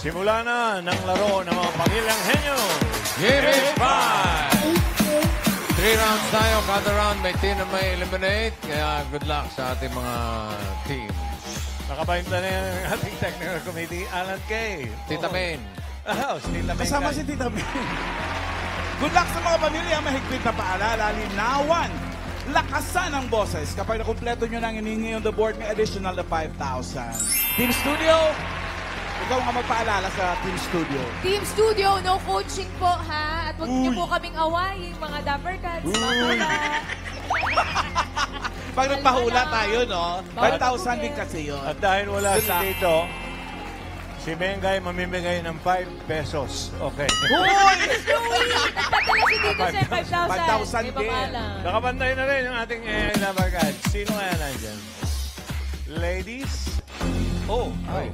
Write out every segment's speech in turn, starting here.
Simula na ng laro ng mga Pamilyang Henyo. Give it 5! 3 rounds tayo. Kada round may team na may eliminate. Kaya good luck sa ating mga teams. Nakapahinta na yung ating technical committee, Alan Kay. Tita Main. Oh, si Tita Main. Kasama si Tita Main. Good luck sa mga pamilya. Mahigpit na paalala. Linawan. Lakasan ang boses. Kapag nakumpleto nyo nang hinihingi on the board, may additional na 5,000. Team Studio, ikaw nga magpaalala sa Team Studio. Team Studio, no coaching po, ha? At huwag niyo po kaming awayin, mga Dapper Cats, mga Pag nagpahula tayo, no? 5,000 din kasi yun. At dahil wala Good si luck. Tito, si Mengay mamimigay ng 5 pesos. Okay. Hoy! Nagpadala si Tito sa 5,000 5,000. Hindi din. pa alam. Nakabantay na rin yung ating Dapper Cats. Sino kaya nandyan? Ladies? Oh, ay.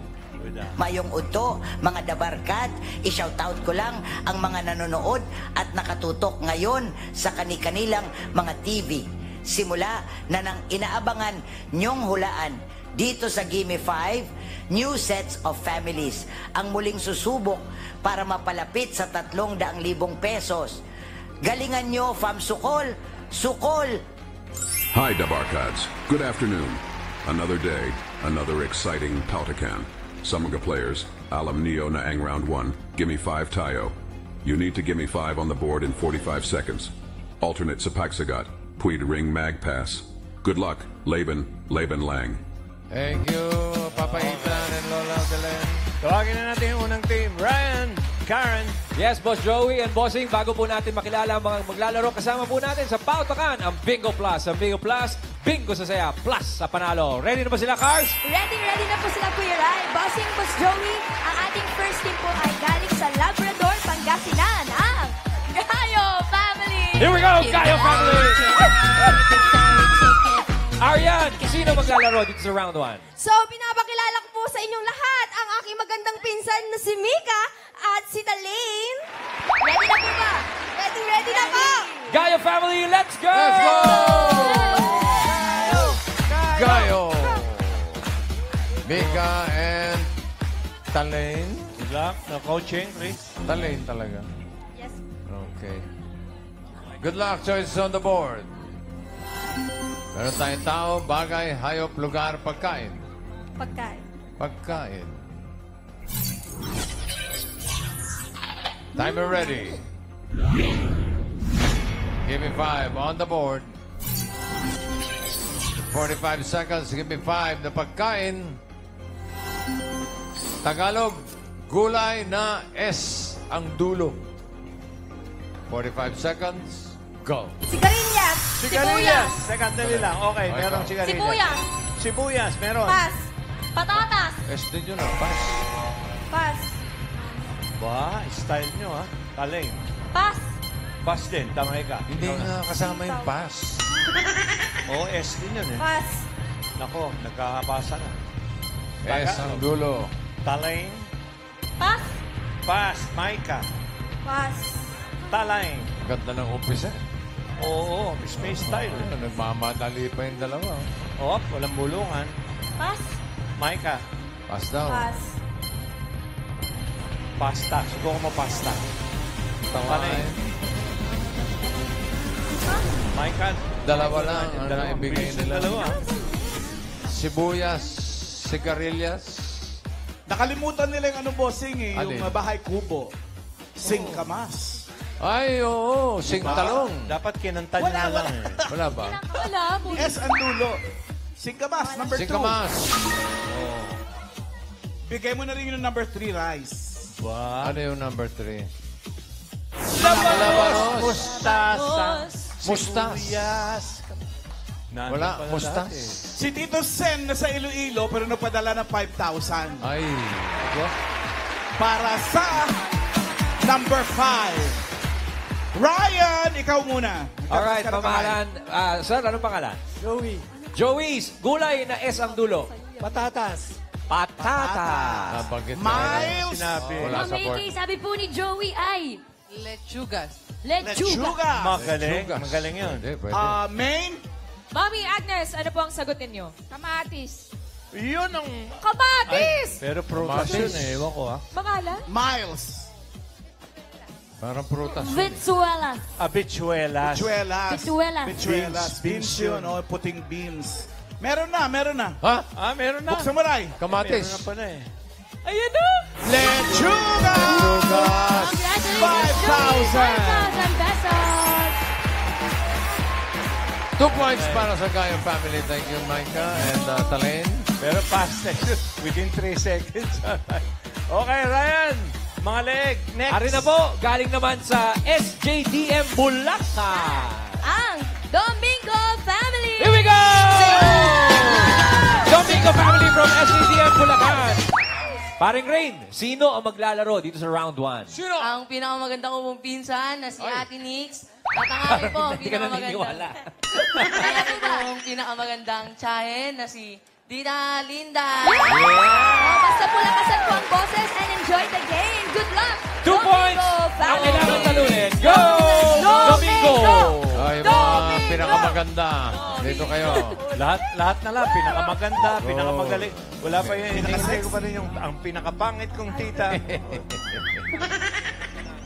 Mayong Uto, mga Dabarkat, i-shoutout ko lang ang mga nanonood at nakatutok ngayon sa kani-kanilang mga TV. Simula na nang inaabangan nyong hulaan dito sa Gimme 5, new sets of families ang muling susubok para mapalapit sa 300,000 pesos. Galingan nyo, Fam Sukol! Sukol! Hi, Dabarkads. Good afternoon. Another day, another exciting Pautakan. Some of the players, Alam Neo na ang round 1, gimme 5 tayo. You need to gimme 5 on the board in 45 seconds. Alternate sa Pagsagat, Puig Ring Mag Pass. Good luck, Laban Lang. Thank you, Papa Ethan and Lola Belen. Tawagin na natin yung unang team. Ryan, Karen. Yes, Boss Joey and Bossing, bago po natin makilala ang mga maglalaro, kasama po natin sa Pautakan ang Bingo Plus. Ang Bingo Plus, bingo sa saya, plus sa panalo. Ready na ba sila, Cars? Ready na po sila, Kuya Rai. Bossing, Boss Joey, ang ating first team po ay galing sa Labrador, Pangasinan, ang Gayo Family! Here we go, Gayo Family! Arian, sino maglalaro dito sa round 1? So, pinapakilala ko po sa inyong lahat ang aking magandang pinsan na si Mika at si Talaine. Ready na po ba? Ready na po! Gayo Family, let's go! Let's go! Gayo! Mika and Talaine. Good luck. No coaching, Chris. Talaine talaga. Yes. Okay. Good luck, choices on the board. Meron tayong tao, bagay, hayop, lugar, pagkain. Pagkain. Pagkain. Timer ready. Give me 5 on the board. 45 seconds. Give me 5 na pagkain. Tagalog, gulay na S ang dulo. 45 seconds. Go. Sigarilyas. Sigarilyas. Second dali lang. Okay, Okay, merong go. sigarilyas. Sibuyas. Sibuyas, meron. Pas. Patatas. S din yun, ah. Pass. Pas. Ba, style nyo, ha? Talaine. Pas. Pass din, tama ka. Hindi nga kasama yung pass. Oo, S din yun, eh. Pas. Nako, nagkakapasa na. S ang dulo. Talaine. Pas. Pass. Maika. Pas. Talaine. Ganda ng umpisa. Oo, may style. Nagmamadali pa yung dalawa. Oo, walang bulungan. Pas. Maika. Pass daw. Pas. Pasta. Subukan mo pasta. Tawain. Maika. Dalawa lang ang naibigay nila. Dalawa. Sibuyas, sigarilyas. Nakalimutan nila yung ano, bossing eh, Alin? yung bahay kubo. Singkamas. Ay, oo. Singtalong. Dapat kinanta nyo na lang, eh. Wala ba? Wala po. S ang dulo. Singkamas, number 2. Singkamas. Bigay mo na rin yung number 3, rice. Wow. Ano yung number 3? Labanos. Mustasa. Mustas. Sibuyas. Nandun Wala, pala mustas. lahat, eh. Si Tito Sen nasa Iloilo pero napadala ng 5,000. Ay. Para sa number 5. Ryan, ikaw muna. Alright, Ka na pamahalan. Sir, anong pangalan? Joey. Joey's, gulay na S ang dulo. Patatas. Patatas. Nabanggit na. Miles. Sinabi. Wala sa board. sabi po ni Joey ay Lechugas. lechuga. Lechuga. Magaling. Sugas. Magaling yun. Pwede, pwede. Main. Mami Agnes, ano po ang sagot ninyo? Kamatis. Yun ang... Kamatis! Pero prutas Kamatis. yun eh. Ewan ko ha. Pangalan? Miles. Parang prutas. Vitsuelas. Habichuelas. Chuelas. Bituelas. Beans. Beans yun. Oh, puting beans. Meron na, meron na. Ha? Ah, meron na. Buksan mo, Ray. Meron na Kamatis. pala eh. Ayan na! Lechuga! Congratulations, 5,000. 5,000 pesos. 2 points para sa Gayong family. Thank you, Micah and Talen. Pero fast within 3 seconds. Okay, Ryan. Mga leg. Next. Ari na po, galing naman sa SJDM Bulacan. Ang Domingo Family. Here we go! Domingo family from SJDM Bulacan. Paring Rain, sino ang maglalaro dito sa round 1? Sino? Ang pinakamagandang ko pong pinsan na si Ate Nix. At ang aking po, ang Hindi ka naniniwala. Ang aking pong pinakamagandang tsahin na si Tita Linda. Oh, basta pulakasan po ang boses and enjoy the game. Good luck. 2 points ang Family. kailangan talunin. Go! Domingo! Ay, mga pinakamaganda. Dito kayo. Lahat na lang. Pinakamaganda, pinakamagaling. Wala pa yun. Hinihintay ko pa rin yung ang pinakapangit kong tita.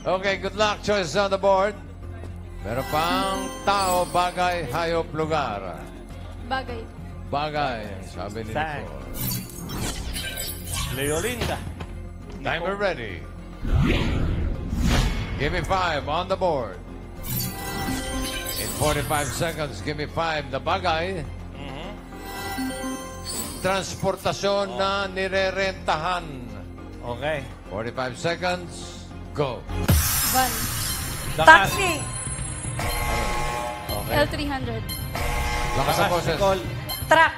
Okay, good luck. Choices on the board. Meron pang tao, bagay, hayop, lugar. Bagay. Bagay, sabi ni Thanks. Nicole. Leolinda. Timer ready. Give me 5 on the board. In 45 seconds, give me 5 na bagay. Transportasyon na nirerentahan. Okay. 45 seconds, go. Van. Taxi. Okay. L300. Lakas ang boses. Nicole. Truck.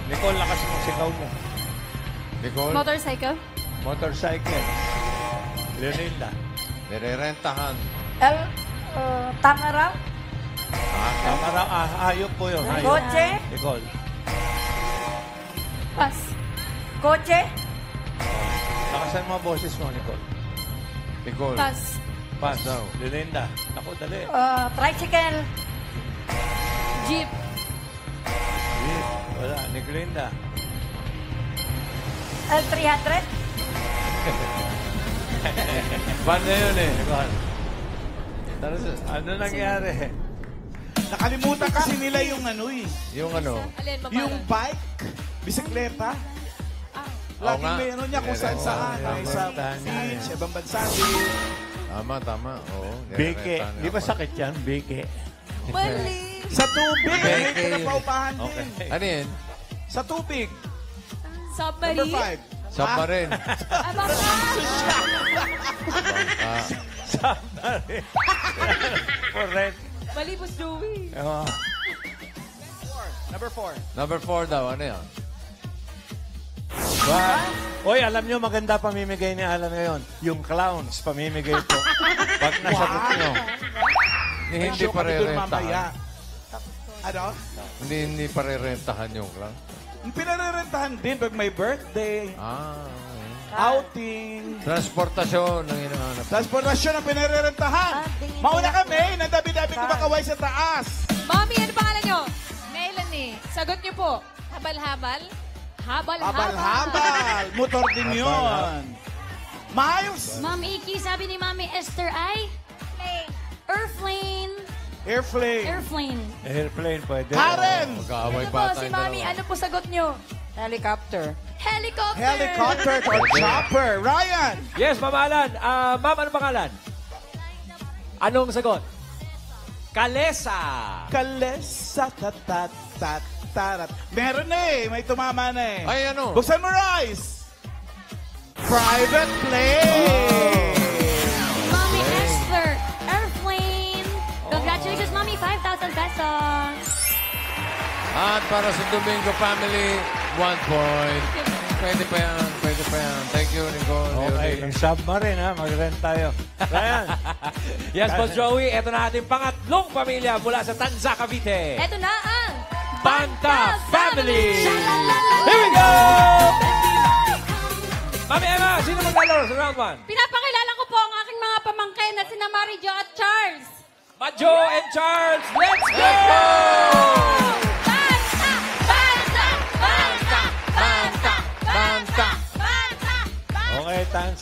Nicole, lakas mo sigaw mo. Nicole, Motorcycle. Motorcycle. Leolinda. nirerentahan. Tangarang. Kamara, hayop po yun. Hayop. Kotse. Nicole. Pas. Kotse. Lakasan mo ang boses mo, Nicole. Nicole, Pas. Pass. daw. Leolinda. Ako, dali. Tricycle. Jeep. Wala. Niclinda. L300. Ban na yun eh. Nicole. Ano nangyari? Nakalimutan kasi nila yung ano eh. Yung ano, Alin, Yung bike, bisikleta. Oo Laging nga. meron niya kung saan saan. Ay, sa beach, ibang bansa din. tama. Oo, Bike. nirerentahan Di ba nga. sakit yan? Bike. Mali. Sa tubig, may Beke yun. pinapaupahan din. Okay. Ano yun? Sa tubig. Submarine. Number 5. Samba rin. Abang Correct. Mali po, Joey. Oh. Number 4. Number 4 daw, ano yan? Oy, alam nyo, maganda pamimigay ni Alan ngayon. Yung clowns, pamimigay po. Pag nasagot nyo. Hindi pa mamaya. re-rentahan. Ano? Hindi pa re-rentahan yung clown. Yung pinarerentahan din pag may birthday, outing, Transportasyon ang hinahanap. transportasyon ang pinarerentahan. Mauna kami, nadabi-dabi kumakaway sa taas. Mami, ano pangalan nyo? Melanie. Sagot nyo po. Habal-habal? Habal-habal. Habal-habal. Motor din yun. Miles, Mami Iki, sabi ni Mami Esther ay Airplane. airplane. Airplane. Airplane pwede. Karen, Mag-aaway Ano pa po, tayo si Mami, dalawa. ano po sagot nyo? Helicopter. Helicopter. helicopter or chopper. Ryan, Yes, Ma'am Alan. Ma'am, anong pangalan? Anong sagot? Kalesa. kalesa tatat. Meron na eh, may tumama na eh. Ay, ano? Buksan mo, Royce. Private plane. Mami Esther, Airplane. Congratulations, Mami. 5,000 pesos. At para sa Domingo family, 1 point. Pwede pa yan. Thank you, Nicole. Okay, yung submarine ha, mag-rent tayo. Ryan, Yes, Boss Joey. Ito na ating pangatlong pamilya mula sa Tanza, Cavite. Eto na ang Banta Family! Here we go! Mami Emma, sino maglalaro sa round 1? Pinapakilala ko po ang aking mga pamangkin na sina Marijo at Charles. Majo and Charles, let's go! Banta! Banta! Banta! Okay, thanks.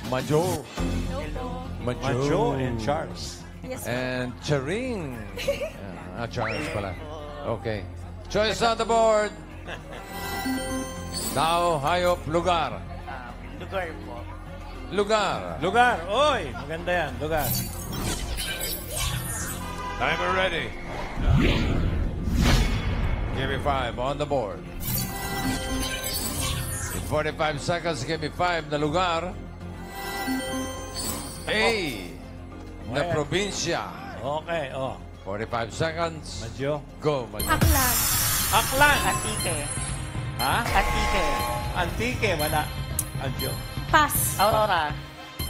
Majo. Majo and Charles. Yes, And Charing. Charles pala. Okay. Choice on the board. Tao, hayop, lugar. Lugar po. Lugar. Lugar. Oy, maganda yan. Lugar. Timer ready. Give me 5 on the board. In 45 seconds, give me 5 na lugar. A. Na Well. probinsya. Okay, 45 seconds. Madyo. Go, Majo. Aklan. Aklan. Antique. Ha? Antique. Antique, wala. Madyo. Pas. Aurora.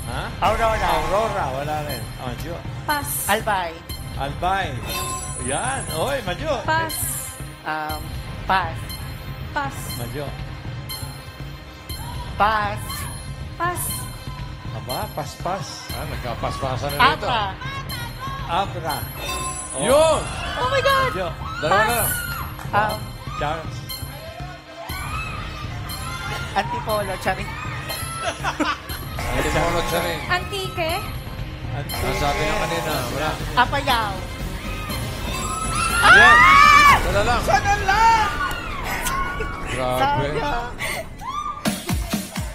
Ha? Aurora. Aurora, wala rin. Madyo. Pas. Albay. Albay. Yan. Oy, Madyo. Pas. Pas. Pas. Madyo. Pas. Pas. Aba, paspas. Nagkapaspasan na dito. Apa. Abra. Oh, Yun! Oh my God! Madyo. Dalawa na lang. Charles. Antipolo. Charing. Hindi mo ulit siya rin. Antique. Sabi niya kanina, wala. Apayao. Yes! Dala lang. Sana lang! Grabe.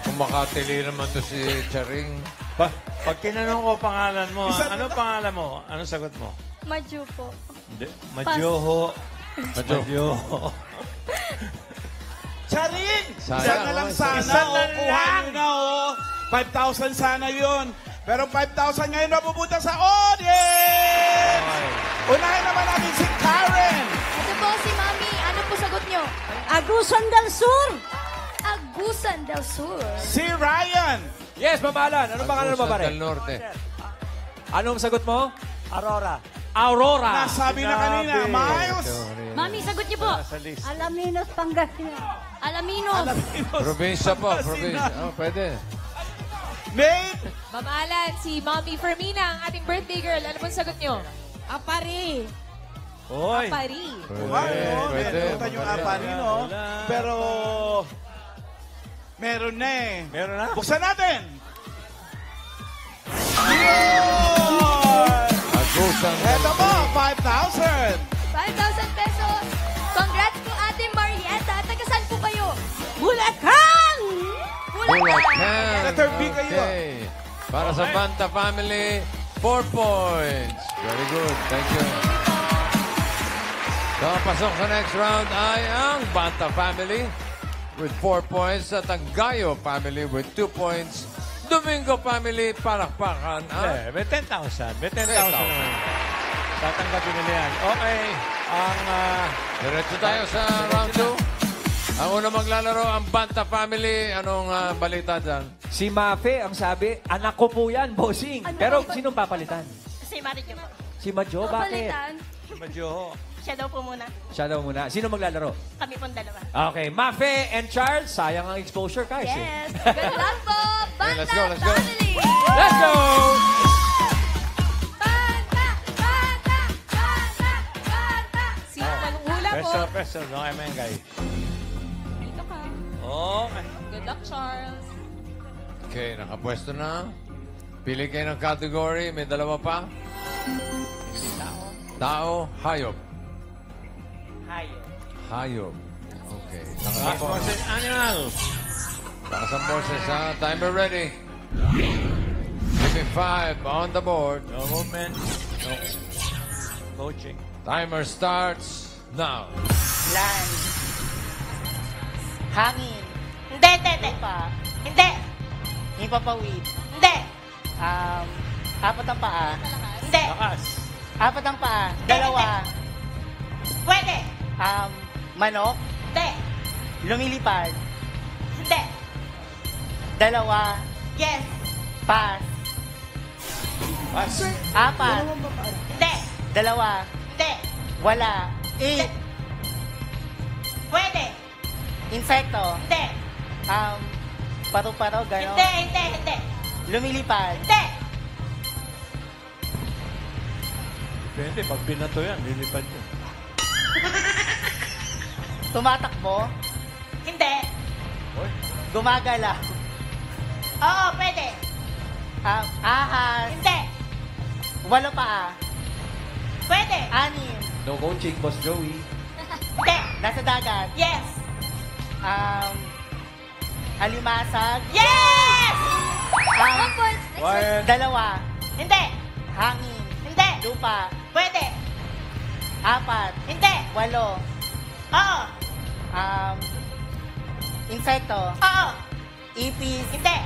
Kumakatili naman to si Charing. Pag tinanong ko pangalan mo, ano pangalan mo? Anong sagot mo? Madyo po. Hindi. Madyoho. Madyo. Madyoho. Charing! Sayang, Isa na lang oh, sana. isa na Kuha lang. nyo na, 5,000 sana yun. Pero 5,000 ngayon napupunta sa audience! Unahin naman natin si Karen! Ito po si Mami. Ano po sagot nyo? Agusan del Sur. Agusan del Sur. Si Ryan! Yes, Mamalan. Anong pangalan mo, Agusan pare? del Norte. Anong sagot mo? Aurora. Aurora. Nasabi na kanina, Miles! Mami, sagot niyo po. Sa list. Alaminos, Pangasinan. Alaminos. Probinsya po, probinsya. Oh, pwede. Nate! Mamalan, si Mommy Fermina, ang ating birthday girl. Ano pong sagot nyo? Apari. Oy. Pari. Pwede, pwede. Meron yung apari, no? Pero... Meron na eh. Meron na? Buksan natin! Agusan del Ito po, 5,000! 5,000 pesos. Congrats po, Ate Marietta. Taga saan po kayo? Bulacan! Bulacan. Letter B kayo. Okay. Para sa Banta family, 4 points. Very good. Thank you. So, pasok sa next round ay ang Banta family with 4 points at ang Gayo family with 2 points. Domingo family, palakpakan ang May 10,000. May 10,000 naman. Tatanggapin nila yan. Okay. Ang... diretso tayo sa round 2. Ang unang maglalaro, ang Banta family. Anong balita dyan? Si Mafe, ang sabi, anak ko po yan, bossing. Ano Pero ba? sinong papalitan? Si Marijo po. Si Majo, bakit? Papalitan. Madyoho. Siya daw po muna. Siya daw muna. Sino maglalaro? Kami pong dalawa. Okay, Mafe and Charles. Sayang ang exposure, guys. Yes. Good luck po. Banda let's go, let's go. family. Let's go! Banda! Banda! Banda! Banda! Sino manghula po? Peso. No, I mean, guy. Dito ka. Okay. Good luck, Charles. Okay, nakapwesto na. Pili kayo ng category. May dalawa pa. Tao, hayop. Hayo. Hayop. Okay. Last Nakapwesto. one is animal. Takas ang boses ha. Timer ready. Give me 5 on the board. No movement. No coaching. Timer starts now. Land. Hangin. Hindi. Pa. Hindi. Hipapawid. Hindi. Apat ang paa. Hindi. Lakas. Apat ang paa. Dalawa. Pwede. Manok. Hindi. Lumilipad. Hindi. Dalawa. Yes. Pass. Pass. Apat. Hindi. Dalawa. Hindi. Wala. Pwede. Insekto. Hindi. Paru-paro, gano'n. Hindi. Lumilipad. Hindi. Depende. Pag binato yan, lilipad yun. Tumatakbo. Hindi. Oy. Gumagalaw. Ahas. Hindi. 8 paa. Pwede. 6. No coaching, Boss Joey. Hindi. Nasa dagat. Yes. Alimasag. Yes! 2. Hindi. Hangin. Hindi. Lupa. Pwede. 4. Hindi. 8. Oo. Insekto. Oo. Ipis. Hindi.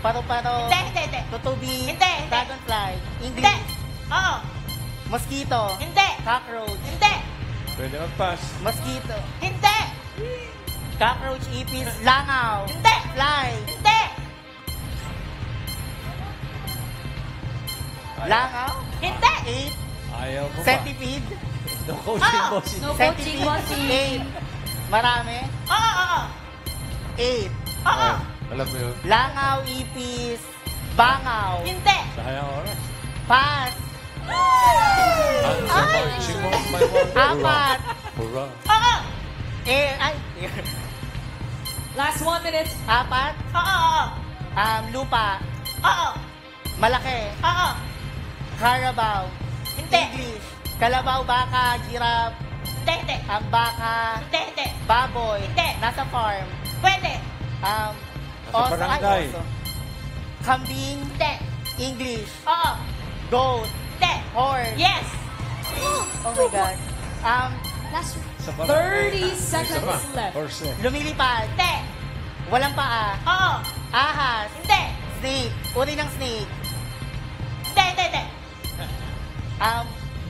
Paru-paro. Hindi. Tutubi. Hindi. Dragonfly. Hindi. English. Oo. Mosquito. Hindi. Cockroach. Hindi. Pwede mag-pass. Mosquito. Hindi. Cockroach. Ipis. Langaw. Hindi. Fly. Hindi. Langaw. Hindi. 8. Ayaw mo ba? Centipede. No coaching, Oo. bossing. No coaching, bossing. 8. Marami. Oo. 8. Oo. Alam mo yun? Langaw. Ipis. Bangaw. Hindi. Sayang oras. Pass. Answer mo, my word. 4. Hurrah. Oo. Ay. Last 1 minute. 4. Oo. Lupa. Oo. Malaki. Oo. Carabao. Hindi. English. Kalabaw, baka, giraffe. Hindi. Ang baka. Hindi. Baboy. Hindi. Nasa farm. Pwede. Oso. barangay. Oso. Kambing. Hindi. English. Oo. Goat. Hindi. Horse. Yes. Oh my God. Last Sa 30 seconds left. Horse eh. Lumilipad. Hindi. Walang paa. Oo. Ahas. Hindi. Snake. Uri ng snake. Hindi.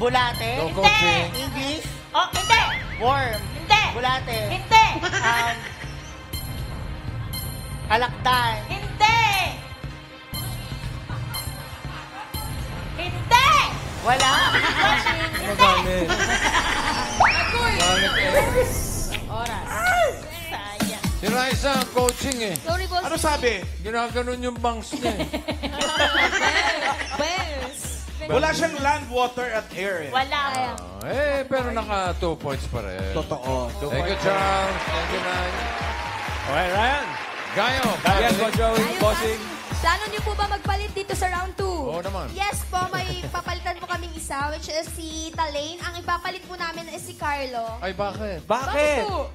Bulate. No Hindi. coaching. English. Oh, hindi. Worm. Hindi. Bulate. Hindi. Alakdan. Hindi. Hindi. Wala. Magalit. Magalit eh. Oras. Sayang. Si Raisa, ang coaching eh. Sorry, boss. Ano sabi? Ginaganon yung bangs niya eh. Bells. Wala siyang land, water, at air. Wala. Pero naka 2 points pa rin. Totoo. Thank you, Charles. Thank you, Nay. Okay, Ryan. Gayo. Yes, Boss Joey, Ayun, bossing. Plano niyo po ba magpalit dito sa round 2? Oo naman. Yes po, may papalitan po kaming isa, which is si Talaine. Ang ipapalit po namin is si Carlo. Ay, bakit? Bakit? po?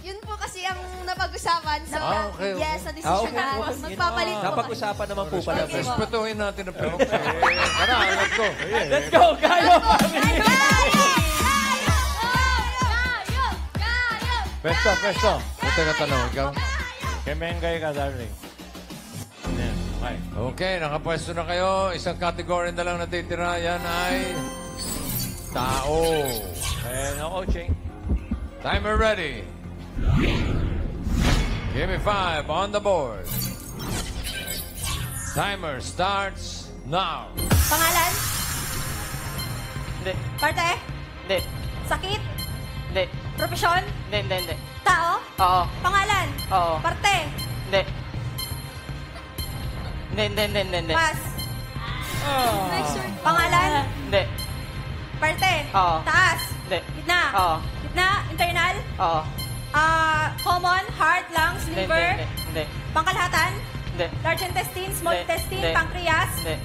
Yun po kasi ang napag-usapan. So, okay. yes, sa decision Okay. na magpapalit po. Napag-usapan naman po pala. Okay. Respetuhin natin ang pinag Tara, let's go. Let's go, Gayo! Pesto. Ito ka tanong, ikaw. Kay Mengay ka, darling. Yan. Okay. Okay, nakapwesto na kayo. Isang category na lang natitira. Yan ay tao. No coaching. Timer ready. Give me 5 on the board. Timer starts now. Pangalan? Hindi. Parte? Hindi. Sakit? Hindi. Profesyon? Hindi. Tao? Oo. Pangalan? Oo. Parte? Hindi. Hindi. Pass? Pangalan? Hindi. Parte? Oo. Taas? Hindi. Gitna? Oo. Gitna? Internal? Oo. Common? Heart? Lungs? Liver? Hindi. Pangkalahatan? Hindi. Large intestine? Small Hindi. intestine? Hindi. Pancreas? Hindi.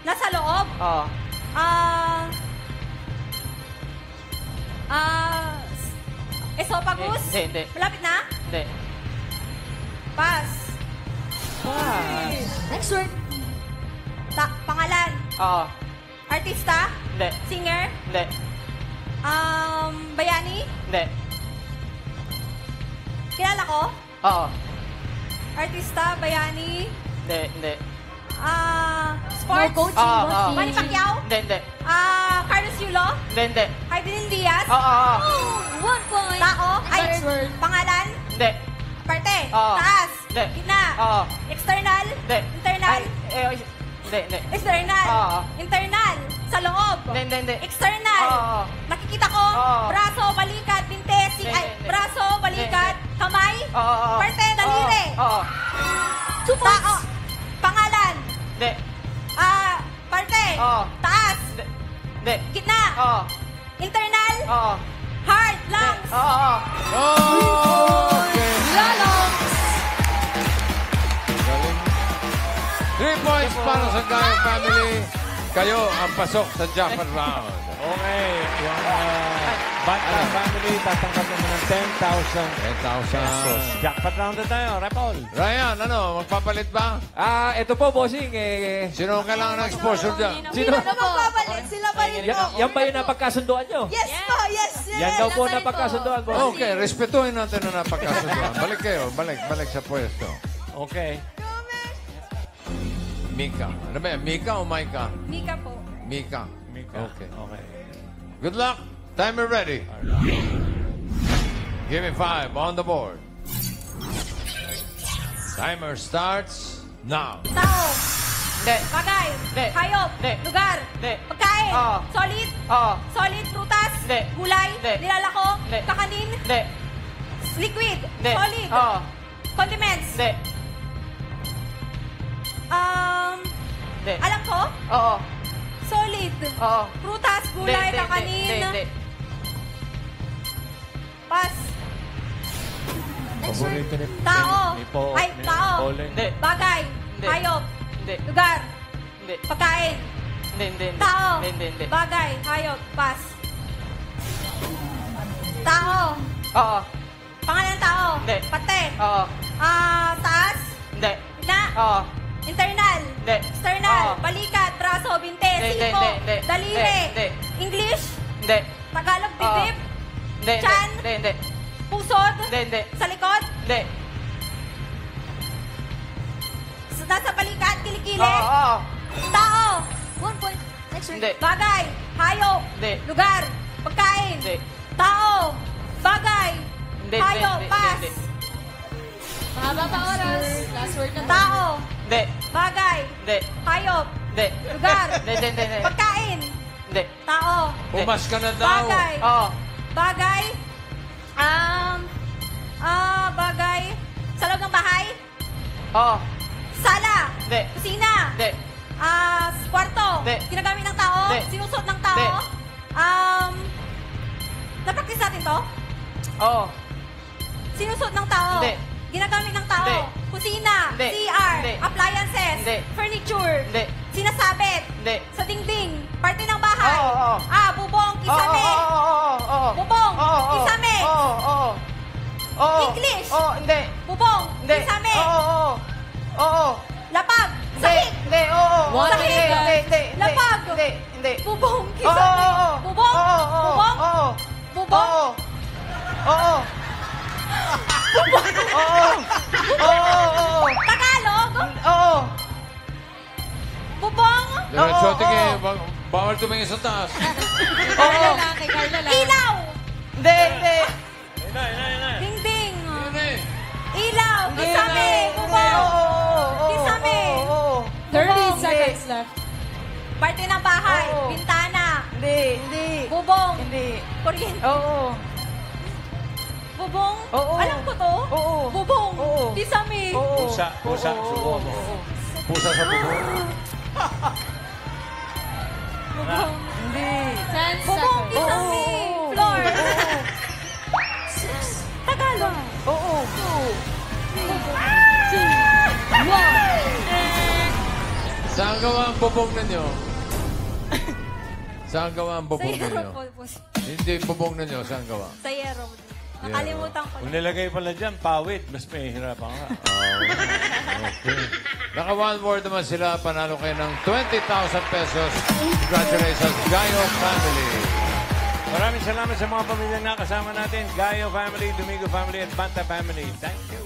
Nasa loob? Oo. Esophagus? Hindi. Malapit na? Hindi. Pass. Next word. Pangalan? Oo. Artista? Hindi. Singer? Hindi. Bayani? Hindi. Kilala ko? Oo. Artista, bayani, Hindi. sports? No coaching, Oo. bossing. Manny Pacquiao? Hindi. Carlos Yulo? Hindi. Heidelin Diaz? Oo. 1 point. Tao? Next word. Pangalan? Hindi. Parte? Oo. Taas? Hindi. Gitna? Oo. External? Hindi. Internal? Hindi. External? Oo. Internal? Sa loob? Hindi. External? Oo. Nakikita ko? Oo. Braso, balikat, binte, Hindi. braso, balikat, kamay? Oo. Parte, daliri? Oo. 2 points. Tao? Pangalan? Hindi. Parte? Oo. Taas? Hindi. Gitna? Oo. Internal? Oo. Heart? Lungs? Oo. Okay. Lalong. Galing. 3 points para sa Gayo family. Kayo ang pasok sa jackpot round. Okay. Yung Banta family, tatanggap naman ng 10,000 pesos. Jackpot round na tayo, Rapol. Ryan, magpapalit ba? Ito po, bossing. Sino ang kailangan ng exposure dyan? Sino? Sino magpapalit? Sila pa rin po. Yan ba yung napagkasunduan nyo? Yes po, yes. Yan daw po napagkasunduan, boss. Okay, respetuhin natin na napagkasunduan. Balik kayo, balik sa pwesto. Okay. Mika. Ano ba yan? Mika o Maika? Mika po. Mika. Okay. Okay. Good luck. Timer ready. Give me 5 on the board. Timer starts now. Tao. Hindi. Bagay. Hindi. Hayop. Hindi. Lugar. Hindi. Pagkain. Oo. Solid. Oo. Solid prutas. Hindi. Gulay. Hindi. Nilalako. Hindi. Kakanin. Hindi. Liquid. Hindi. Solid. Oo. Condiments. Hindi. Hindi. Alam ko. Oo. Solid. Oo. Prutas, gulay, Hindi. kakanin. Hindi. Pas. Paborito ni Tao. Ay, tao. Pauling. Hindi. Bagay. Hindi. Hayop. Hindi. Lugar. Hindi. Pagkain. Hindi. Tao. Hindi. Bagay. Hayop. Pas. Tao. Oo. Pangalan ng tao. Hindi. Pate. Oo. Taas. Hindi. Na. Oo. Internal. Hindi. External. Oo. Balikat. Braso. Binte. Hindi, Siko. hindi. Daliri. Hindi. English. Hindi. Tagalog. Oo. Bibib. Hindi. Chan. Hindi. Pusod. Hindi. Sa likod. Hindi. Nasa balikat. Kilikili. Oo. Tao. 1 point. Next Hindi. Bagay. Hayop. Hindi. Lugar. Pagkain. Hindi. Tao. Bagay. Hindi. Hayop. Pas. Hindi. Mahaba pa oras. Last word na Tao. Hindi. Bagay. Hindi. Hayop. Hindi. Lugar. Hindi. Pagkain. Hindi. Tao. Pumas ka na daw. Bagay. Oo. Bagay. Bagay. Sa loob ng bahay. Oo. Sala. Hindi. Kusina. Hindi. Kwarto. Hindi. Ginagamit ng tao. Hindi. Sinusot ng tao. Hindi. Napractice natin to? Oo. Sinusot ng tao. Hindi. Ginagamit ng tao. Hindi. Kusina. Hindi. CR. Hindi. Appliances. Hindi. Furniture. Hindi. Sinasabit. Hindi. Sa dingding. Parte ng bahay. Oo. Bubong. Kisame. Oo. Bubong. Oo. Kisame. Oo. Oo. English. Oo. Hindi. Bubong. Hindi. Kisame. Oo. Oo. Lapag. Hindi. Sahig. Hindi. Oo. One Hindi. minute. Hindi. Lapag. Hindi. Hindi. Bubong. Oo. Kisame. Oo. Bubong. Oo. Bubong. Oo. Bubong. Oo. Oo. Oo. Oo. Tagalog. Oo. Bubong. Diretso, Oo, tige. oo. Bawal tumingin sa taas. Carla lang, kay Carla lang. Ilaw. Hindi. Hindi. Dingding. Yun eh. Ilaw. Kisame. Bubong. Kisame. 30 seconds left. Parte ng bahay. Oo. Bintana. Hindi. Hindi. Bubong. Hindi. Kuryente. Oo. Bubong. Oo. Alam ko to. Oo. Bubong. Oo. Kisame. Oo. Pusa. Subo mo. Pusa sa bubong. Bubong. Hindi. 10 Bubong. seconds. Kisame. Floor. Tagalog. Oo. Saan gawa ang bubong ninyo? Saan gawa ang Sa bubong yero ninyo? po. Hindi bubong ninyo. Saan gawa? Sa yero. Nakalimutan ko. Kung nilagay pala dyan, pawit. Mas may hirapan ka. Okay. Naka one word naman sila. Panalo kayo ng 20,000 pesos. Congratulations, Gayo family. Maraming salamat sa mga pamilya na kasama natin. Gayo family, Domingo family, at Banta family. Thank you.